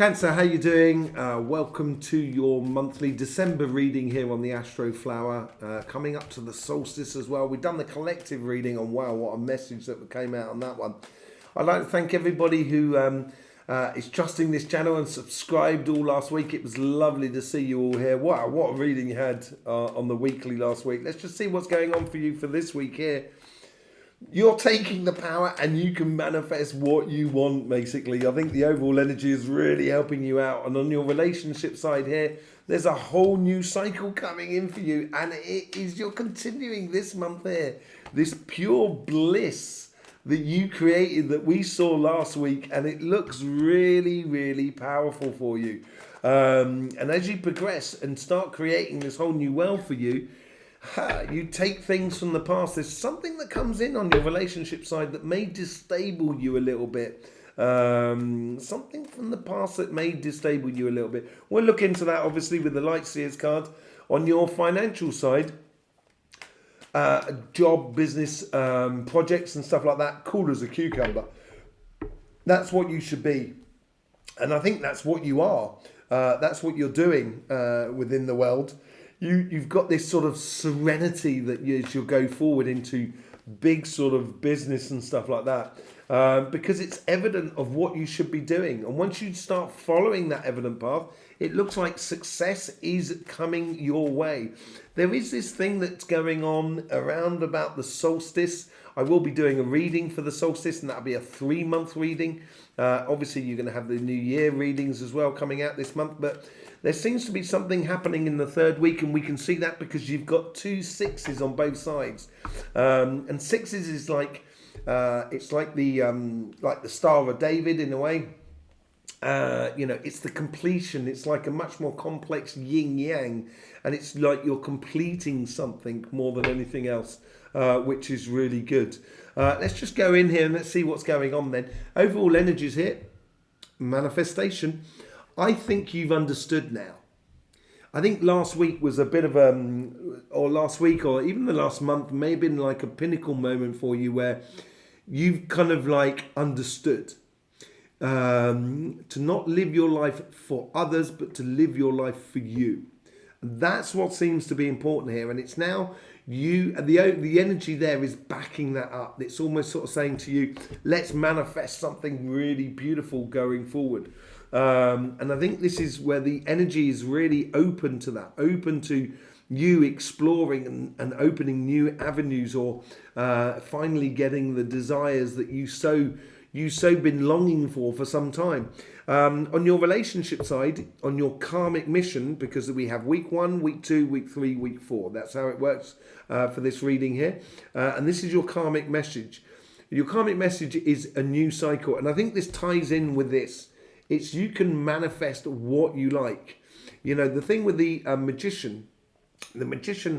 Cancer, how you doing? Welcome to your monthly December reading here on the Astroflower. Coming up to the solstice as well. We've done the collective reading on, wow, what a message that came out on that one. I'd like to thank everybody who is trusting this channel and subscribed all last week. It was lovely to see you all here. Wow, what a reading you had on the weekly last week. Let's just see what's going on for you for this week here. You're taking the power and you can manifest what you want, basically. I think the overall energy is really helping you out. And on your relationship side here, there's a whole new cycle coming in for you. And it is, you're continuing this month here, this pure bliss that you created that we saw last week. And it looks really, really powerful for you. And as you progress and start creating this whole new world for you, you take things from the past. There's something that comes in on your relationship side that may destable you a little bit. Something from the past that may destable you a little bit. We'll look into that obviously with the Light Seers card. On your financial side, job, business, projects and stuff like that, cool as a cucumber. That's what you should be. And I think that's what you are. That's what you're doing within the world. You've got this sort of serenity that you'll go forward into big sort of business and stuff like that, because it's evident of what you should be doing. And once you start following that evident path, it looks like success is coming your way. There is this thing that's going on around about the solstice. I will be doing a reading for the solstice, and that'll be a 3-month reading. Obviously, you're going to have the New Year readings as well coming out this month, but there seems to be something happening in the third week, and we can see that because you've got 2 sixes on both sides. And sixes is like it's like the Star of David in a way. It's the completion. It's like a much more complex yin yang, and it's like you're completing something more than anything else, which is really good. Let's just go in here and let's see what's going on then. Overall energies here, manifestation. I think you've understood now. I think last week was a bit of or last week or even the last month may have been like a pinnacle moment for you where you've kind of like understood to not live your life for others, but to live your life for you. And that's what seems to be important here. And it's now you, the energy there is backing that up. It's almost sort of saying to you, let's manifest something really beautiful going forward. And I think this is where the energy is really open to that, open to you exploring and opening new avenues, or finally getting the desires that you so been longing for some time. On your relationship side, on your karmic mission, because we have week 1, week 2, week 3, week 4. That's how it works for this reading here. And this is your karmic message. Your karmic message is a new cycle. And I think this ties in with this. It's you can manifest what you like. You know, the thing with the magician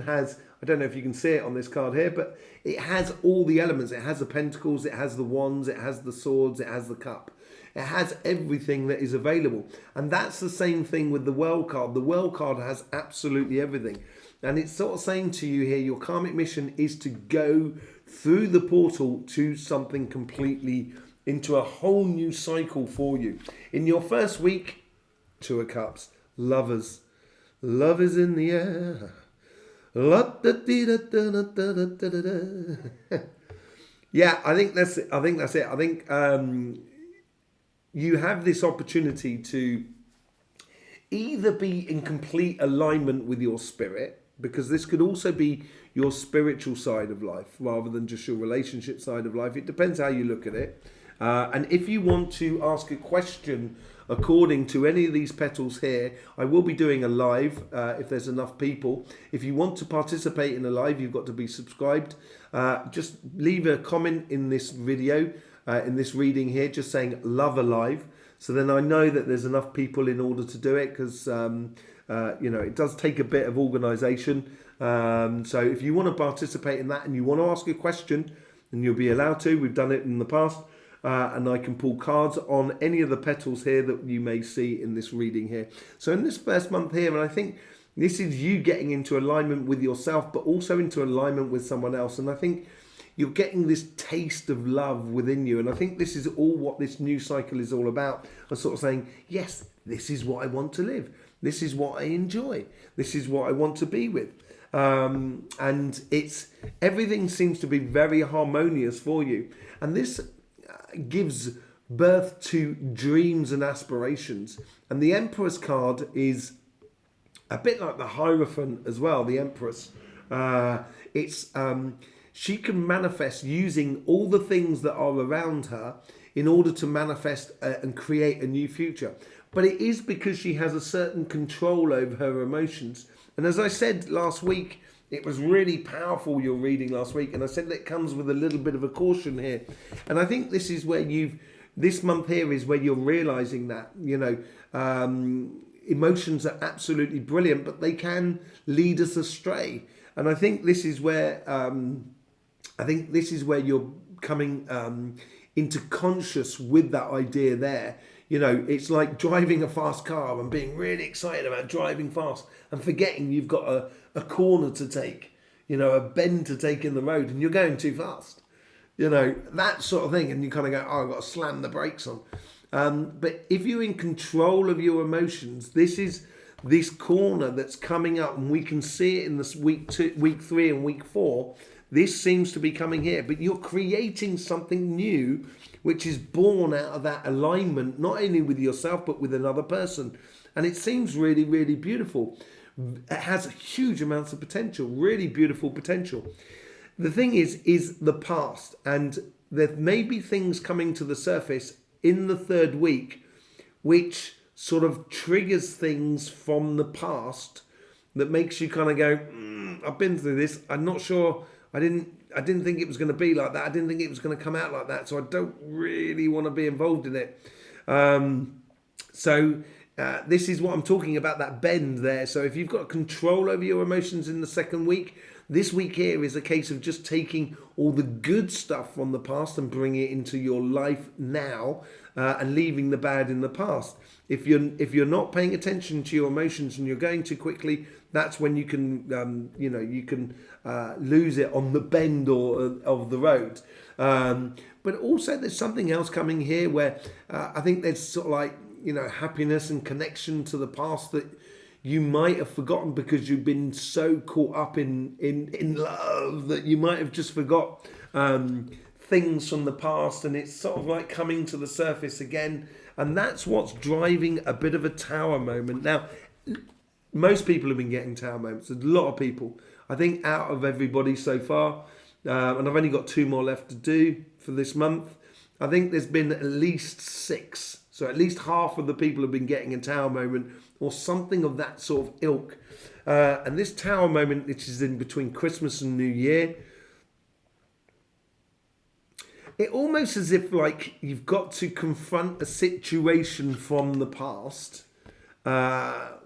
has, I don't know if you can see it on this card here, but it has all the elements. It has the pentacles, it has the wands, it has the swords, it has the cup. It has everything that is available. And that's the same thing with the world card. The world card has absolutely everything. And it's sort of saying to you here, your karmic mission is to go through the portal to something completely, into a whole new cycle for you. In your first week, 2 of Cups, lovers. Love is in the air. Yeah, I think that's it. I think you have this opportunity to either be in complete alignment with your spirit, because this could also be your spiritual side of life rather than just your relationship side of life. It depends how you look at it. And if you want to ask a question according to any of these petals here, I will be doing a live if there's enough people. If you want to participate in a live, you've got to be subscribed. Just leave a comment in this video, in this reading here, just saying love alive. So then I know that there's enough people in order to do it, because it does take a bit of organization. So if you want to participate in that and you want to ask a question, then you'll be allowed to. We've done it in the past. And I can pull cards on any of the petals here that you may see in this reading here. So in this first month here, and I think this is you getting into alignment with yourself, but also into alignment with someone else. And I think you're getting this taste of love within you. And I think this is all what this new cycle is all about. I'm sort of saying, yes, this is what I want to live. This is what I enjoy. This is what I want to be with. And it's everything seems to be very harmonious for you. And this gives birth to dreams and aspirations. And the Empress card is a bit like the Hierophant as well, the Empress. She can manifest using all the things that are around her in order to manifest and create a new future. But it is because she has a certain control over her emotions. And as I said last week, it was really powerful, your reading last week. And I said that it comes with a little bit of a caution here. And I think this is where this month here is where you're realizing that, emotions are absolutely brilliant, but they can lead us astray. And I think this is where you're coming into conscious with that idea there. It's like driving a fast car and being really excited about driving fast and forgetting you've got a corner to take, a bend to take in the road, and you're going too fast. That sort of thing. And you kind of go, oh, I've got to slam the brakes on. But if you're in control of your emotions, this is this corner that's coming up, and we can see it in this week 3 and week 4. This seems to be coming here, but you're creating something new, which is born out of that alignment, not only with yourself, but with another person. And it seems really, really beautiful. It has huge amounts of potential, really beautiful potential. The thing is the past, and there may be things coming to the surface in the 3rd week, which sort of triggers things from the past that makes you kind of go, I've been through this. I'm not sure. I didn't think it was going to be like that. I didn't think it was going to come out like that. So I don't really want to be involved in it. This is what I'm talking about, that bend there. So if you've got control over your emotions in the 2nd week, this week here is a case of just taking all the good stuff from the past and bringing it into your life now, and leaving the bad in the past. If you're not paying attention to your emotions and you're going too quickly, that's when you can lose it on the bend of the road. But also there's something else coming here where I think there's sort of like happiness and connection to the past that you might have forgotten because you've been so caught up in love that you might have just forgot things from the past, and it's sort of like coming to the surface again. And that's what's driving a bit of a tower moment. Now, most people have been getting tower moments. There's a lot of people. I think out of everybody so far, and I've only got 2 more left to do for this month, I think there's been at least 6. So at least half of the people have been getting a tower moment or something of that sort of ilk. And this tower moment, which is in between Christmas and New Year, it almost as if like you've got to confront a situation from the past,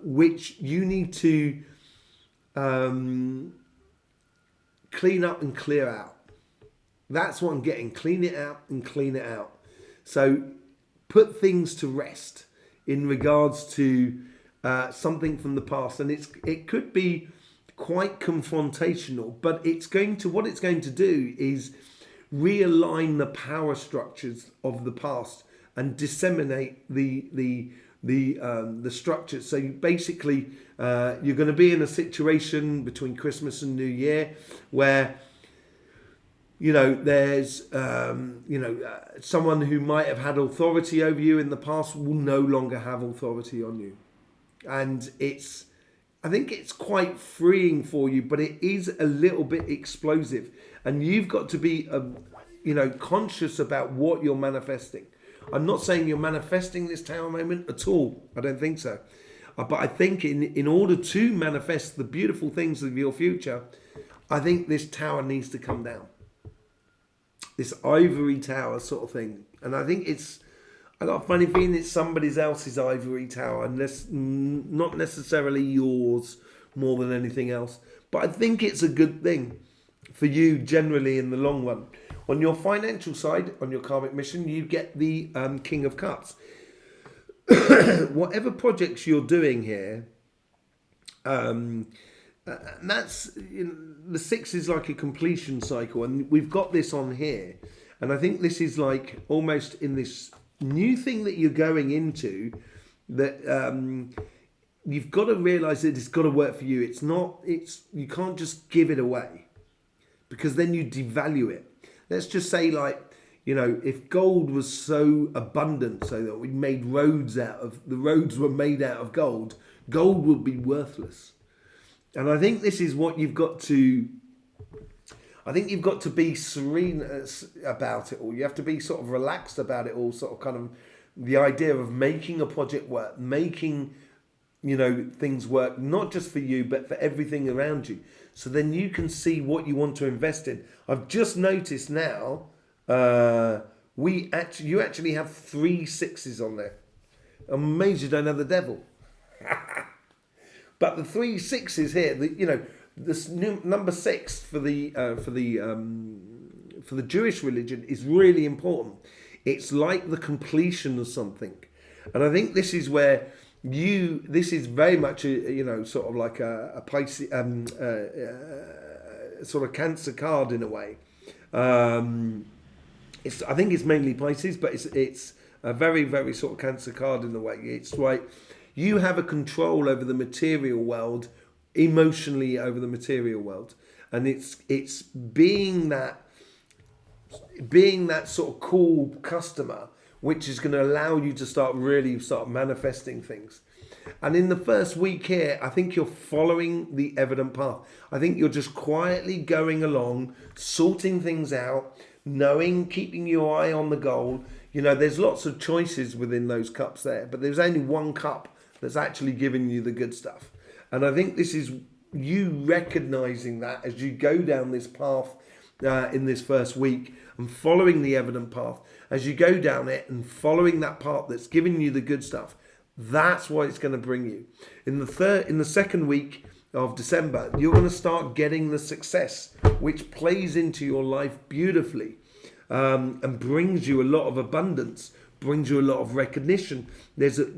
which you need to clean up and clear out. That's what I'm getting. Clean it out and clean it out. So put things to rest in regards to something from the past, and it could be quite confrontational, but what it's going to do is realign the power structures of the past and disseminate the structures. So basically, you're going to be in a situation between Christmas and New Year where there's someone who might have had authority over you in the past will no longer have authority on you, and I think it's quite freeing for you, but it is a little bit explosive, and you've got to be conscious about what you're manifesting. I'm not saying you're manifesting this tower moment at all. I don't think so. But I think in order to manifest the beautiful things of your future, I think this tower needs to come down. This ivory tower sort of thing. And I think I got a funny feeling it's somebody else's ivory tower, unless not necessarily yours more than anything else. But I think it's a good thing for you generally in the long run. On your financial side, on your karmic mission, you get the King of Cups. Whatever projects you're doing here, And that's, the 6 is like a completion cycle, and we've got this on here. And I think this is like almost in this new thing that you're going into, that you've got to realize that it's got to work for you. You can't just give it away, because then you devalue it. Let's just say, like, if gold was so abundant so that we made the roads were made out of gold, gold would be worthless. And I think this is what you've got to be serene about it all. You have to be sort of relaxed about it all, sort of kind of the idea of making a project work, making, things work, not just for you, but for everything around you. So then you can see what you want to invest in. I've just noticed now, you actually have 3 6s on there. I'm amazed you don't have the devil. But the 3 6s here, this number 6 for the Jewish religion is really important. It's like the completion of something, and I think this is where this is very much sort of like a place, sort of Cancer card in a way. I think it's mainly places, but it's a very, very sort of Cancer card in a way. It's like you have a control over the material world, emotionally over the material world, and it's being that sort of cool customer, which is going to allow you to start manifesting things. And in the first week here, I think you're following the evident path. I think you're just quietly going along, sorting things out, keeping your eye on the goal. There's lots of choices within those cups there, but there's only one cup that's actually giving you the good stuff. And I think this is you recognizing that as you go down this path in this first week, and following the evident path. As you go down it and following that path that's giving you the good stuff, that's what it's going to bring you. In the second week of December, you're going to start getting the success, which plays into your life beautifully, and brings you a lot of abundance, brings you a lot of recognition. There's a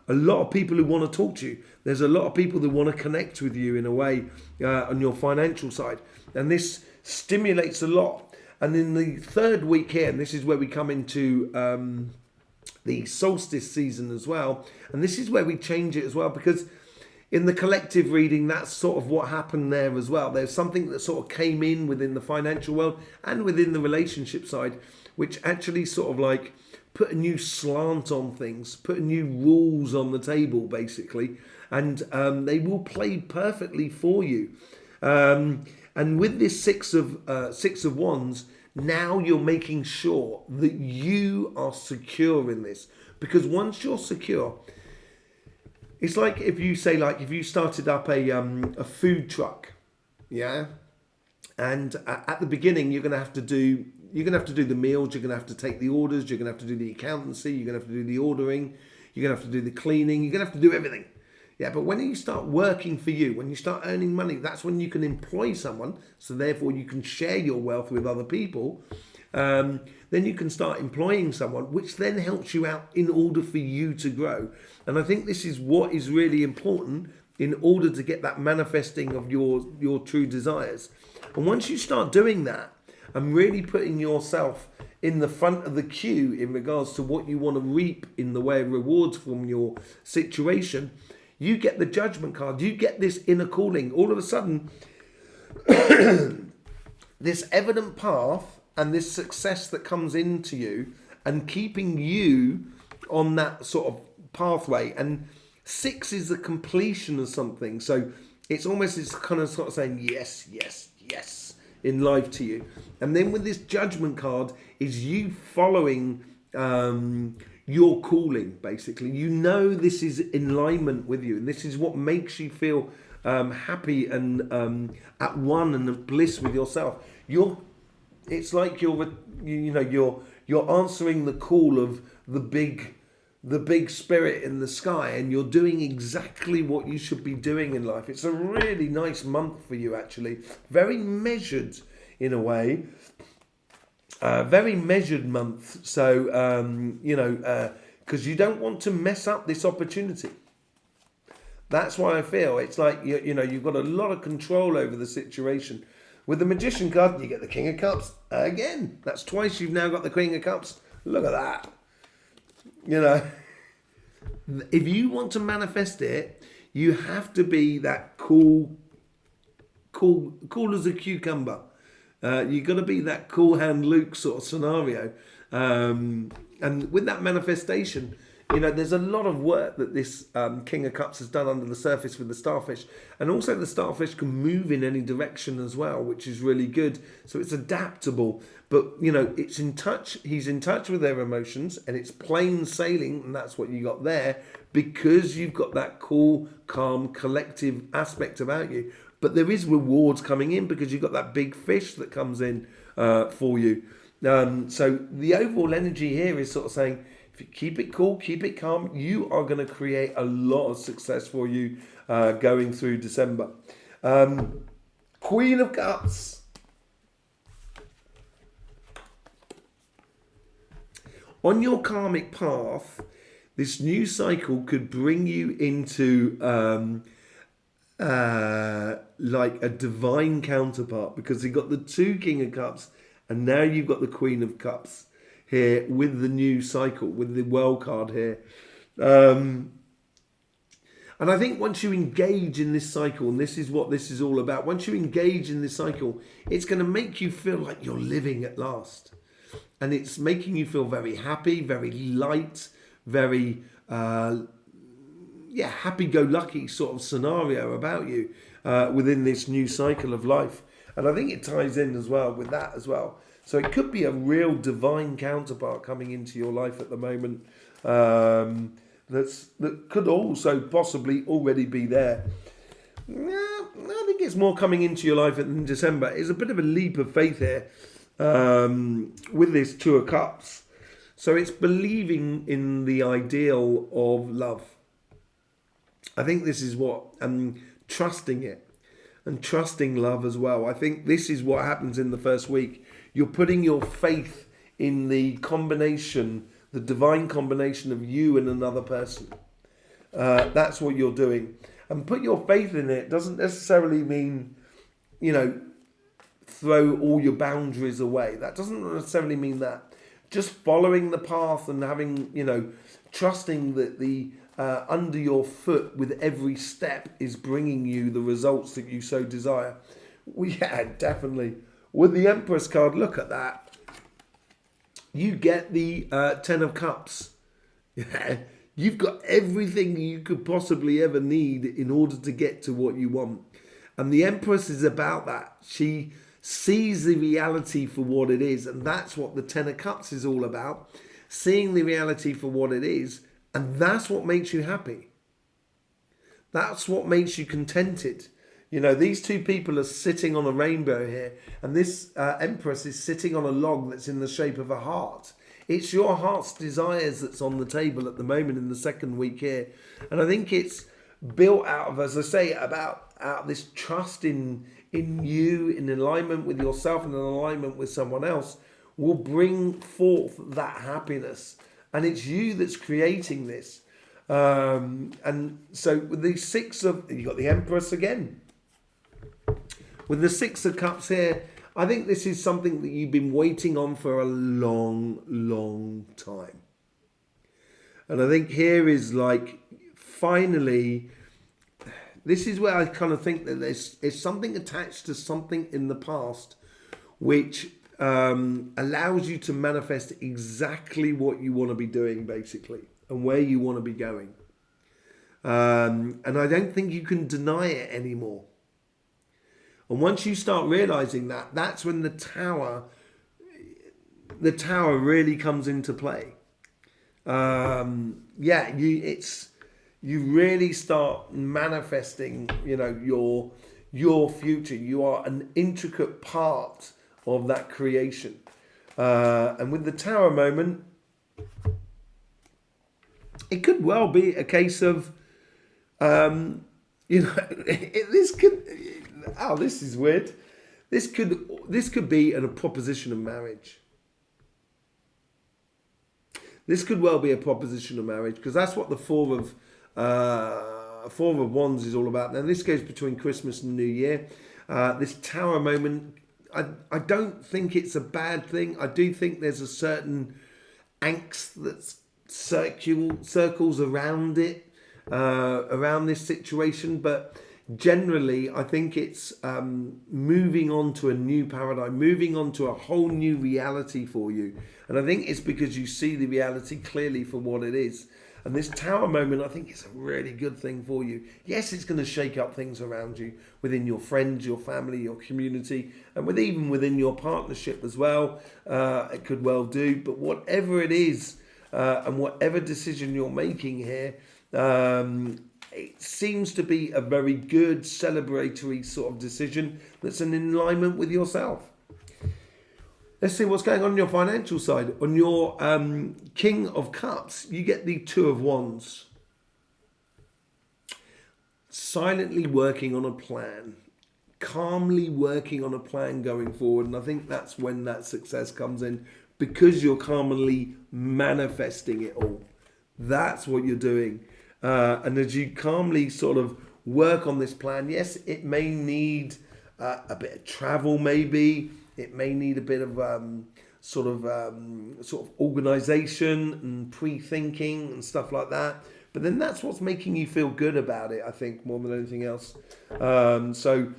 lot of people who want to talk to you. There's a lot of people that want to connect with you in a way on your financial side, and this stimulates a lot. And in the third week here, and this is where we come into the solstice season as well, and this is where we change it as well, because in the collective reading, that's sort of what happened there as well. There's something that sort of came in within the financial world and within the relationship side, which actually sort of like put a new slant on things, put new rules on the table, basically, and they will play perfectly for you. And with this six of wands, now you're making sure that you are secure in this, because once you're secure, it's like if you started up a food truck, yeah, and at the beginning you're gonna have to do the meals, you're gonna have to take the orders, you're gonna have to do the accountancy, you're gonna have to do the ordering, you're gonna have to do the cleaning, you're gonna have to do everything. Yeah, but when you start working for you, when you start earning money, that's when you can employ someone. So therefore you can share your wealth with other people. Then you can start employing someone, which then helps you out in order for you to grow. And I think this is what is really important in order to get that manifesting of your true desires. And once you start doing that and really putting yourself in the front of the queue in regards to what you want to reap in the way of rewards from your situation, you get the judgment card. You get this inner calling. All of a sudden, this evident path and this success that comes into you and keeping you on that sort of pathway. And 6 is the completion of something. So it's kind of sort of saying yes, yes, yes in life to you. And then with this judgment card is you following your calling, basically. This is in alignment with you, and this is what makes you feel happy and at one and at bliss with yourself. It's like you're answering the call of the big spirit in the sky, and you're doing exactly what you should be doing in life. It's a really nice month for you, actually. Very measured in a way. Very measured month, so because you don't want to mess up this opportunity. That's why I feel it's like, you know, you've got a lot of control over the situation. With the Magician card, you get the King of Cups again. That's twice you've now got the Queen of Cups. Look at that. You know, if you want to manifest it, you have to be that cool as a cucumber. You've got to be that cool hand Luke sort of scenario. And with that manifestation, you know, there's a lot of work that this King of Cups has done under the surface with the starfish. And also the starfish can move in any direction as well, which is really good. So it's adaptable. But, you know, it's in touch. He's in touch with their emotions, and it's plain sailing. And that's what you got there, because you've got that cool, calm, collective aspect about you. But there is rewards coming in because you've got that big fish that comes in for you. So the overall energy here is sort of saying, if you keep it cool, keep it calm, you are going to create a lot of success for you going through December. Queen of Cups. On your karmic path, this new cycle could bring you into like a divine counterpart, because you've got the two King of Cups and now you've got the Queen of Cups here with the new cycle, with the World card here. And I think once you engage in this cycle, and this is what this is all about, once you engage in this cycle, it's going to make you feel like you're living at last. And it's making you feel very happy, very light, very happy-go-lucky sort of scenario about you within this new cycle of life. And I think it ties in as well with that as well. So it could be a real divine counterpart coming into your life at the moment that could also possibly already be there. I think it's more coming into your life in December. It's a bit of a leap of faith here with this Two of Cups. So it's believing in the ideal of love. I think this is what, and trusting it, and trusting love as well. I think this is what happens in the first week. You're putting your faith in the combination, the divine combination of you and another person. That's what you're doing. And put your faith in it doesn't necessarily mean, you know, throw all your boundaries away. That doesn't necessarily mean that. Just following the path and having, you know, trusting that the under your foot with every step is bringing you the results that you so desire. Well, yeah, definitely. With the Empress card, look at that. You get the Ten of Cups. Yeah, you've got everything you could possibly ever need in order to get to what you want. And the Empress is about that. She sees the reality for what it is. And that's what the Ten of Cups is all about. Seeing the reality for what it is. And that's what makes you happy. That's what makes you contented. You know, these two people are sitting on a rainbow here. And this Empress is sitting on a log that's in the shape of a heart. It's your heart's desires that's on the table at the moment in the second week here. And I think it's built out of, as I say, out of this trust in you, in alignment with yourself and in alignment with someone else, will bring forth that happiness. And it's you that's creating this. And so with the Six of, you got the Empress again. With the Six of Cups here, I think this is something that you've been waiting on for a long, long time. And I think here is like, finally, this is where I kind of think that there's something attached to something in the past which allows you to manifest exactly what you want to be doing, basically, and where you want to be going. And I don't think you can deny it anymore. And once you start realizing that, that's when the tower really comes into play. You really start manifesting, you know, your future. You are an intricate part of that creation. And with the Tower moment, it could well be a case of, this is weird. This could be a proposition of marriage. This could well be a proposition of marriage, because that's what the Four of Four of Wands is all about. Now this goes between Christmas and New Year. This Tower moment, I don't think it's a bad thing. I do think there's a certain angst that circles around it, around this situation, but generally I think it's moving on to a new paradigm, moving on to a whole new reality for you. And I think it's because you see the reality clearly for what it is. And this Tower moment, I think, is a really good thing for you. Yes, it's going to shake up things around you, within your friends, your family, your community, and even within your partnership as well. It could well do. But whatever it is, and whatever decision you're making here, it seems to be a very good celebratory sort of decision that's in alignment with yourself. Let's see what's going on your financial side. On your King of Cups, you get the Two of Wands. Silently working on a plan. Calmly working on a plan going forward. And I think that's when that success comes in, because you're calmly manifesting it all. That's what you're doing. And as you calmly sort of work on this plan, yes, it may need a bit of travel maybe. It may need a bit of sort of organisation and pre-thinking and stuff like that. But then that's what's making you feel good about it, I think, more than anything else. So,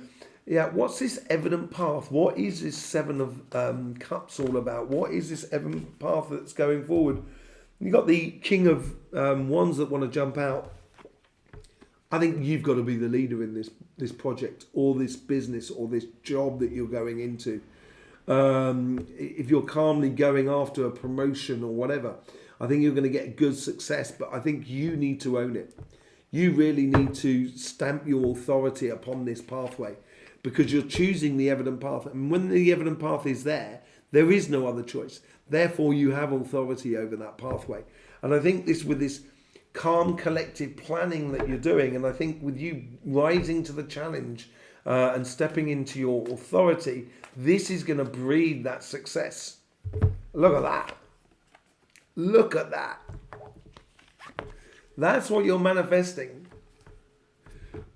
yeah, what's this evident path? What is this Seven of Cups all about? What is this evident path that's going forward? You've got the King of Wands that want to jump out. I think you've got to be the leader in this project or this business or this job that you're going into. If you're calmly going after a promotion or whatever, I think you're going to get good success, but I think you need to own it. You really need to stamp your authority upon this pathway, because you're choosing the evident path. And when the evident path is there is no other choice. Therefore, you have authority over that pathway. And I think with this calm, collective planning that you're doing, and I think with you rising to the challenge and stepping into your authority, this is going to breed that success. Look at that. Look at that. That's what you're manifesting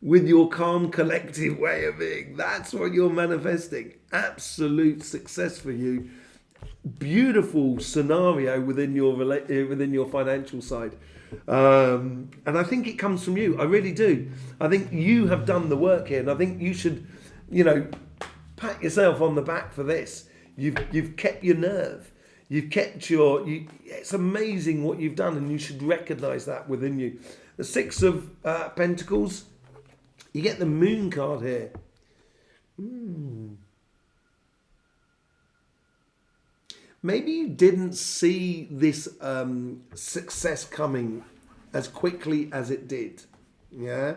with your calm, collective way of being. That's what you're manifesting. Absolute success for you. Beautiful scenario within your financial side. And I think it comes from you. I really do. I think you have done the work here, and I think you should, pat yourself on the back for this. You've kept your nerve. You've kept it's amazing what you've done, and you should recognise that within you. The Six of Pentacles, you get the Moon card here. Maybe you didn't see this success coming as quickly as it did. Yeah.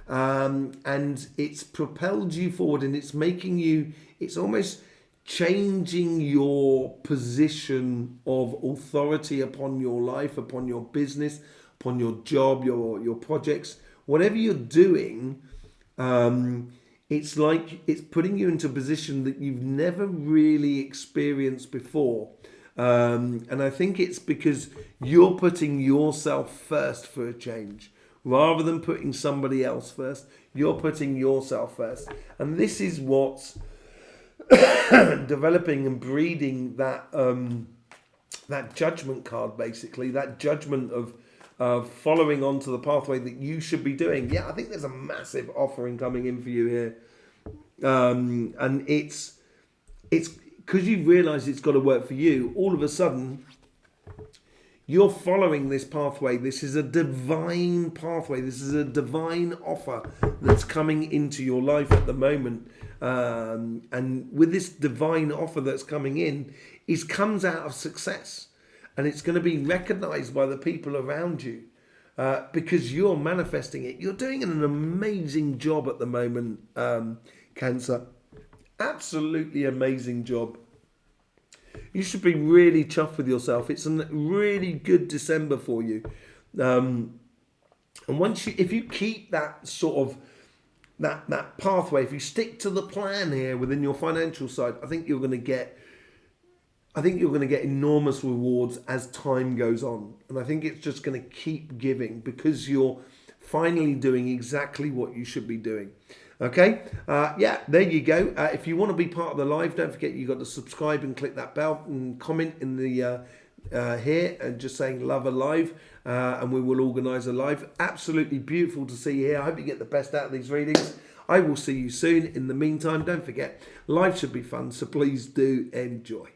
And it's propelled you forward, and it's almost changing your position of authority upon your life, upon your business, upon your job, your projects, whatever you're doing. It's like it's putting you into a position that you've never really experienced before. And I think it's because you're putting yourself first for a change. Rather than putting somebody else first, you're putting yourself first. And this is what's developing and breeding that judgment card, basically. That judgment of following on to the pathway that you should be doing. Yeah, I think there's a massive offering coming in for you here. And it's because you've realised it's got to work for you. All of a sudden, you're following this pathway. This is a divine pathway. This is a divine offer that's coming into your life at the moment. And with this divine offer that's coming in, it comes out of success. And it's going to be recognised by the people around you because you're manifesting it. You're doing an amazing job at the moment, Cancer. Absolutely amazing job. You should be really chuffed with yourself. It's a really good December for you. And if you keep that sort of that pathway, if you stick to the plan here within your financial side, I think you're going to get enormous rewards as time goes on. And I think it's just going to keep giving because you're finally doing exactly what you should be doing. Okay, yeah, there you go. If you want to be part of the live, don't forget you got to subscribe and click that bell and comment in the here and just saying love a live, and we will organise a live. Absolutely beautiful to see you here. I hope you get the best out of these readings. I will see you soon. In the meantime, don't forget, life should be fun, so please do enjoy.